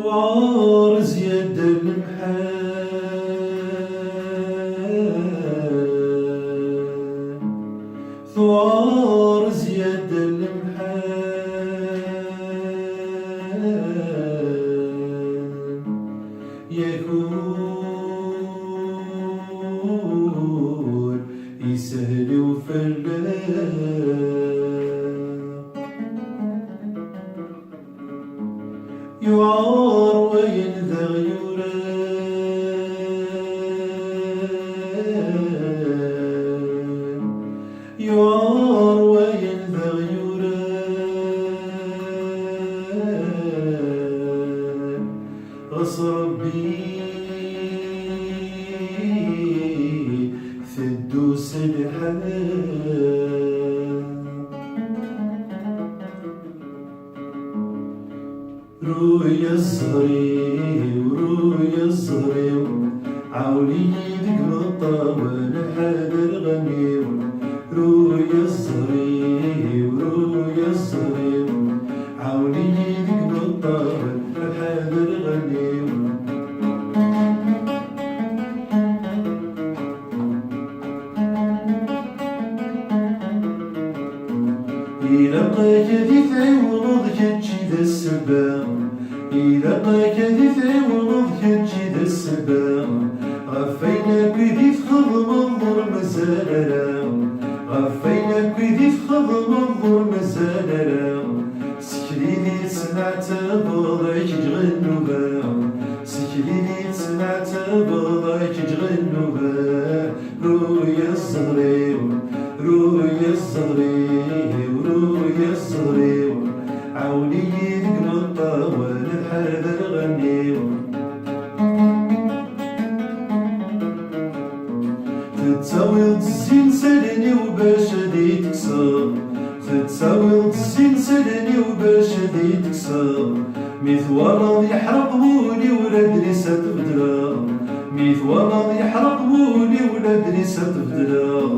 وعارز يد المحال وعارز يد المحال يكون يسهل وفلان يعار وين ذا غيوران يعار وين ذا غيوران غص ربي في الدوس الحال رويا الصغري ورويا الصغري عاولي يدك بالطاول حاضر غني رويا الصغري ورويا الصغري عاولي يدك بالطاول حاضر غني يلقاك ذي تعوض كتشي ذا السبا يلقاك ذي تعوض كتشي ذا السبا غفيناك وذي تخضم الضر مزالنا غفيناك وذي تخضم الضر مزالنا سكليني سمعت بضاك جغنوبا سكليني سمعت بضاك جغنوبا رويا الصغري رويا الصغري ورويا الصغري عاوني يدك بالطاول حاضر غني تتساوي الزين سالني وباش هدي تكسر تتساوي الزين سالني وباش هدي تكسر ميثوار يحرق بولي ولاد لسا تبدلا ميثوار يحرق بولي ولاد لسا تبدلا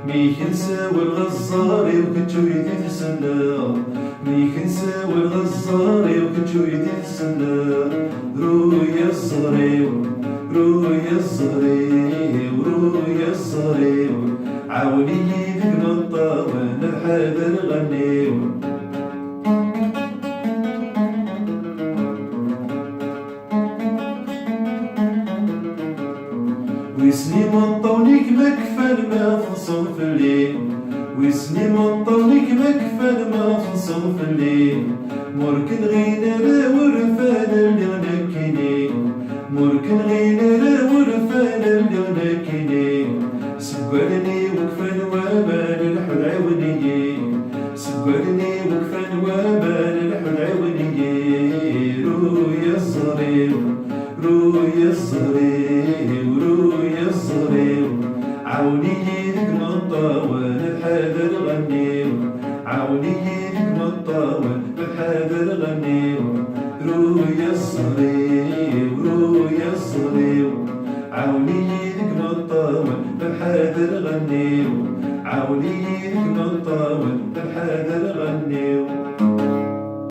ميك نساوي الغزاري وكنتو يدي تسنى ميك نساوي الغزاري وكنتو يدي تسنى رويا الصغري رويا الصغري ورويا الصغري عاوني يدك بالطاول حاضر غني ويسني من طولك ما كفى ما فصل في الليل ويسني من طولك ما كفى ما فصل في الليل مركن غينا لا ورفان اللي غنكيني مركن غينا لا ورفان اللي غنكيني سبرني وكفى وبال الحل عوني سبرني وكفى وبال الحل عوني رويا الصغري رويا الصغري ورويا الصغري عاوني يدك بالطاول حاضر غني عاوني يدك بالطاول حاضر غني رويا الصغري ورويا الصغري عاوني يدك بالطاول حاضر غني عاوني يدك